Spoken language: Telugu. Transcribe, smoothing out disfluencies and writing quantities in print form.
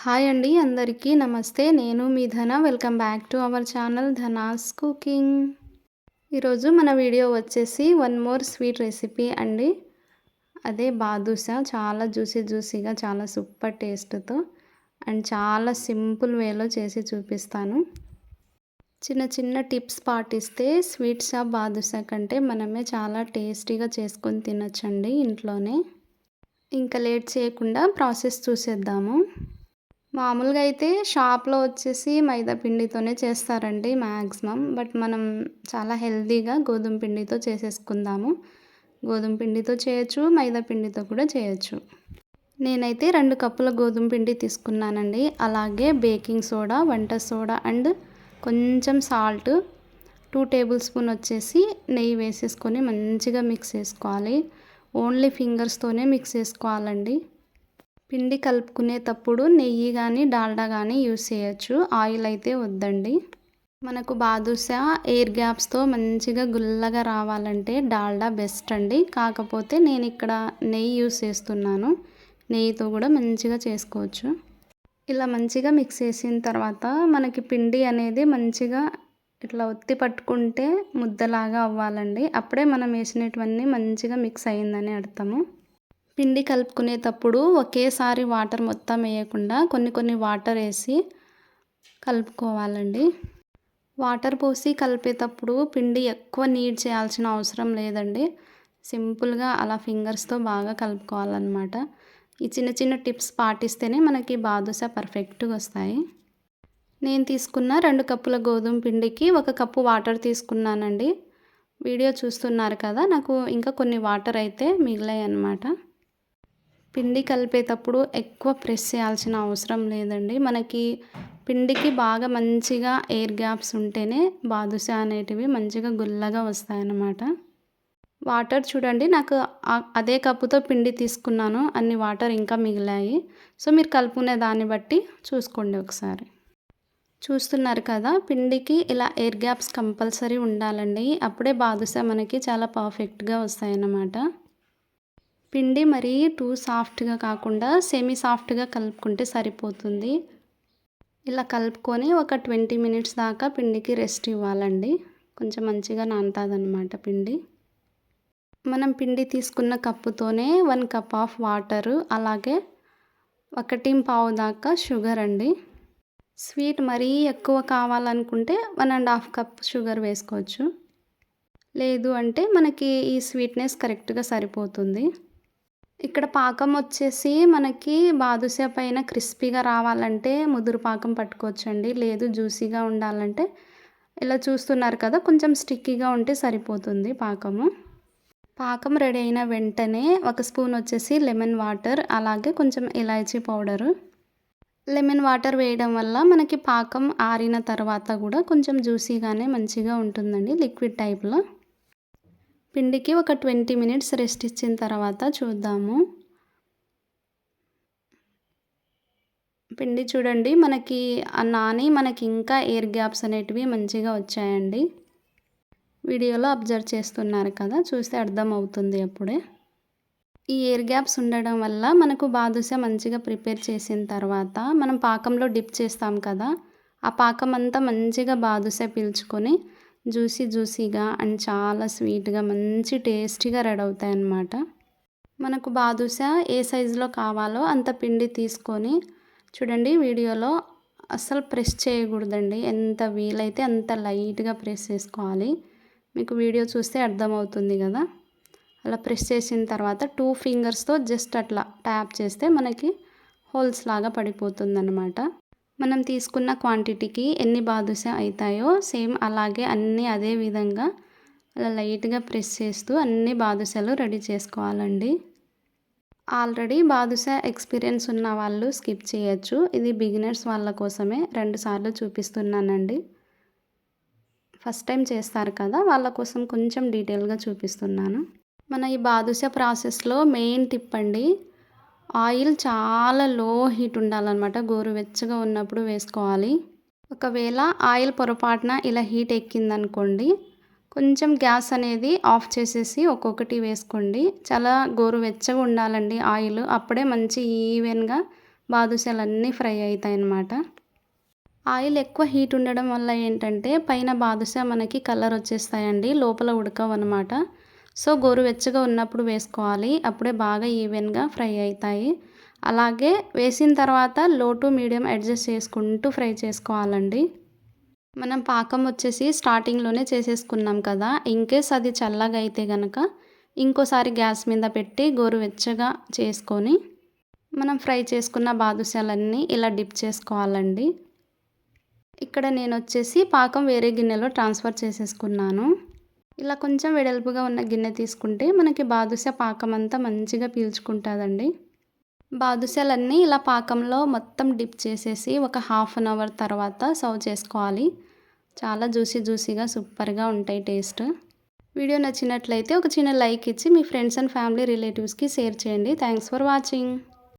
హాయ్ అండి అందరికీ నమస్తే. నేను మీ ధన. Welcome back to our channel ధనాస్ cooking. ఈరోజు మన వీడియో వచ్చేసి వన్ మోర్ స్వీట్ రెసిపీ అండి. అదే బాదుషా. చాలా జ్యూసీగా చాలా సూపర్ టేస్ట్తో అండ్ చాలా సింపుల్ వేలో చేసి చూపిస్తాను. చిన్న చిన్న టిప్స్ పాటిస్తే స్వీట్ షాప్ బాదుషా కంటే మనమే చాలా టేస్టీగా చేసుకొని తినొచ్చండి ఇంట్లోనే. ఇంకా లేట్ చేయకుండా ప్రాసెస్ చూసేద్దాము. మామూలుగా అయితే షాప్‌లో వచ్చేసి మైదా పిండితోనే చేస్తారండి మ్యాక్సిమం. బట్ మనం చాలా హెల్తీగా గోధుమ పిండితో చేసేసుకుందాము. గోధుమ పిండితో చేయొచ్చు, మైదా పిండితో కూడా చేయొచ్చు. నేనైతే 2 కప్పుల గోధుమ పిండి తీసుకున్నానండి. అలాగే బేకింగ్ సోడా, వంట సోడా అండ్ కొంచెం సాల్ట్, 2 టేబుల్ స్పూన్ వచ్చేసి నెయ్యి వేసేసుకొని మంచిగా మిక్స్ చేసుకోవాలి. ఓన్లీ ఫింగర్స్‌తోనే మిక్స్ చేసుకోవాలండి. పిండి కలుపుకునేటప్పుడు నెయ్యి కానీ డాల్డా కానీ యూస్ చేయొచ్చు. ఆయిల్ అయితే వద్దండి. మనకు బాదుషా ఎయిర్ గ్యాప్స్తో మంచిగా గుల్లగా రావాలంటే డాల్డా బెస్ట్ అండి. కాకపోతే నేను ఇక్కడ నెయ్యి యూస్ చేస్తున్నాను. నెయ్యితో కూడా మంచిగా చేసుకోవచ్చు. ఇలా మంచిగా మిక్స్ చేసిన తర్వాత మనకి పిండి అనేది మంచిగా ఇట్లా ఒత్తి పట్టుకుంటే ముద్దలాగా అవ్వాలండి. అప్పుడే మనం వేసినటువన్నీ మంచిగా మిక్స్ అయ్యిందని అర్థము. పిండి కలుపుకునేటప్పుడు ఒకేసారి వాటర్ మొత్తం వేయకుండా కొన్ని వాటర్ వేసి కలుపుకోవాలండి. వాటర్ పోసి కలిపేటప్పుడు పిండి ఎక్కువ నీడ్ చేయాల్సిన అవసరం లేదండి. సింపుల్గా అలా ఫింగర్స్తో బాగా కలుపుకోవాలన్నమాట. ఈ చిన్న చిన్న టిప్స్ పాటిస్తేనే మనకి బాదుషా పర్ఫెక్ట్గా వస్తాయి. నేను తీసుకున్న 2 కప్పుల గోధుమ పిండికి 1 కప్పు వాటర్ తీసుకున్నానండి. వీడియో చూస్తున్నారు కదా, నాకు ఇంకా కొన్ని వాటర్ అయితే మిగిలాయి అన్నమాట. పిండి కలిపేటప్పుడు ఎక్కువ ప్రెస్ చేయాల్సిన అవసరం లేదండి. మనకి పిండికి బాగా మంచిగా ఎయిర్ గ్యాప్స్ ఉంటేనే బాదుషా అనేటివి మంచిగా గుల్లగా వస్తాయన్నమాట. వాటర్ చూడండి, నాకు అదే కప్పుతో పిండి తీసుకున్నాను, అన్ని వాటర్ ఇంకా మిగిలాయి. సో మీరు కలుపుకునే దాన్ని బట్టి చూసుకోండి ఒకసారి. చూస్తున్నారు కదా, పిండికి ఇలా ఎయిర్ గ్యాప్స్ కంపల్సరీ ఉండాలండి. అప్పుడే బాదుషా మనకి చాలా పర్ఫెక్ట్గా వస్తాయన్నమాట. పిండి మరీ టూ సాఫ్ట్గా కాకుండా సెమీ సాఫ్ట్గా కలుపుకుంటే సరిపోతుంది. ఇలా కలుపుకొని ఒక 20 మినిట్స్ దాకా పిండికి రెస్ట్ ఇవ్వాలండి. కొంచెం మంచిగా నానుతుందన్నమాట పిండి. మనం పిండి తీసుకున్న కప్పుతోనే 1 కప్ ఆఫ్ వాటరు, అలాగే 1.5 దాకా షుగర్ అండి. స్వీట్ మరీ ఎక్కువ కావాలనుకుంటే 1.5 కప్ షుగర్ వేసుకోవచ్చు. లేదు అంటే మనకి ఈ స్వీట్నెస్ కరెక్ట్గా సరిపోతుంది. ఇక్కడ పాకం వచ్చేసి మనకి బాదుషా పైన క్రిస్పీగా రావాలంటే ముదురు పాకం పట్టుకోవచ్చండి. లేదు జ్యూసీగా ఉండాలంటే ఇలా చూస్తున్నారు కదా, కొంచెం స్టిక్కీగా ఉంటే సరిపోతుంది పాకము. పాకం రెడీ అయిన వెంటనే 1 స్పూన్ వచ్చేసి లెమన్ వాటర్, అలాగే కొంచెం ఇలాచీ పౌడరు. లెమన్ వాటర్ వేయడం వల్ల మనకి పాకం ఆరిన తర్వాత కూడా కొంచెం జ్యూసీగానే మంచిగా ఉంటుందండి, లిక్విడ్ టైప్లో. పిండికి ఒక 20 మినిట్స్ రెస్ట్ ఇచ్చిన తర్వాత చూద్దాము. పిండి చూడండి, మనకి నాని మనకి ఇంకా ఎయిర్ గ్యాప్స్ అనేటివి మంచిగా వచ్చాయండి. వీడియోలో అబ్జర్వ్ చేస్తున్నారు కదా, చూస్తే అర్థమవుతుంది అప్పుడే. ఈ ఎయిర్ గ్యాప్స్ ఉండడం వల్ల మనకు బాదుషా మంచిగా ప్రిపేర్ చేసిన తర్వాత మనం పాకంలో డిప్ చేస్తాం కదా, ఆ పాకం అంతా మంచిగా బాదుషా పీల్చుకొని జ్యూసీగా అండ్ చాలా స్వీట్గా మంచి టేస్టీగా రెడీ అవుతాయి అన్నమాట. మనకు బాదుషా ఏ సైజులో కావాలో అంత పిండి తీసుకొని చూడండి, వీడియోలో అస్సలు ప్రెస్ చేయకూడదండి. ఎంత వీలైతే అంత లైట్గా ప్రెస్ చేసుకోవాలి. మీకు వీడియో చూస్తే అర్థమవుతుంది కదా. అలా ప్రెస్ చేసిన తర్వాత 2 ఫింగర్స్తో జస్ట్ అట్లా ట్యాప్ చేస్తే మనకి హోల్స్ లాగా పడిపోతుంది అన్నమాట. మనం తీసుకున్న క్వాంటిటీకి ఎన్ని బాదుషా అవుతాయో సేమ్ అలాగే అన్నీ అదే విధంగా అలా లైట్గా ప్రెస్ చేస్తూ అన్ని బాదుషాలు రెడీ చేసుకోవాలండి. ఆల్రెడీ బాదుషా ఎక్స్పీరియన్స్ ఉన్న వాళ్ళు స్కిప్ చేయొచ్చు. ఇది బిగినర్స్ వాళ్ళ కోసమే 2 సార్లు చూపిస్తున్నానండి. ఫస్ట్ టైం చేస్తారు కదా, వాళ్ళ కోసం కొంచెం డీటెయిల్గా చూపిస్తున్నాను. మన ఈ బాదుషా ప్రాసెస్లో మెయిన్ టిప్ అండి, ఆయిల్ చాలా లో హీట్ ఉండాలన్నమాట. గోరువెచ్చగా ఉన్నప్పుడు వేసుకోవాలి. ఒకవేళ ఆయిల్ పొరపాటున ఇలా హీట్ ఎక్కిందనుకోండి, కొంచెం గ్యాస్ అనేది ఆఫ్ చేసేసి ఒక్కొక్కటి వేసుకోండి. చాలా గోరువెచ్చగా ఉండాలండి ఆయిల్, అప్పుడే మంచి ఈవెన్గా బాదుషాలన్నీ ఫ్రై అవుతాయన్నమాట. ఆయిల్ ఎక్కువ హీట్ ఉండడం వల్ల ఏంటంటే పైన బాదుషా మనకి కలర్ వచ్చేస్తాయండి, లోపల ఉడకవన్నమాట. సో గోరువెచ్చగా ఉన్నప్పుడు వేసుకోవాలి, అప్పుడే బాగా ఈవెన్గా ఫ్రై అవుతాయి. అలాగే వేసిన తర్వాత లో టు మీడియం అడ్జస్ట్ చేసుకుంటూ ఫ్రై చేసుకోవాలండి. మనం పాకం వచ్చేసి స్టార్టింగ్లోనే చేసేసుకున్నాం కదా, ఇన్కేస్ అది చల్లగా అయితే కనుక ఇంకోసారి గ్యాస్ మీద పెట్టి గోరువెచ్చగా చేసుకొని మనం ఫ్రై చేసుకున్న బాదుషాలన్నీ ఇలా డిప్ చేసుకోవాలండి. ఇక్కడ నేను వచ్చేసి పాకం వేరే గిన్నెలో ట్రాన్స్ఫర్ చేసేసుకున్నాను. ఇలా కొంచెం వెడల్పుగా ఉన్న గిన్నె తీసుకుంటే మనకి బాదుషా పాకం అంతా మంచిగా పీల్చుకుంటుందండి. బాదుషాలన్నీ ఇలా పాకంలో మొత్తం డిప్ చేసేసి ఒక హాఫ్ అన్ అవర్ తర్వాత సర్వ్ చేసుకోవాలి. చాలా జ్యూసీగా సూపర్గా ఉంటాయి టేస్ట్. వీడియో నచ్చినట్లయితే ఒక చిన్న లైక్ ఇచ్చి మీ ఫ్రెండ్స్ అండ్ ఫ్యామిలీ రిలేటివ్స్కి షేర్ చేయండి. Thanks for watching.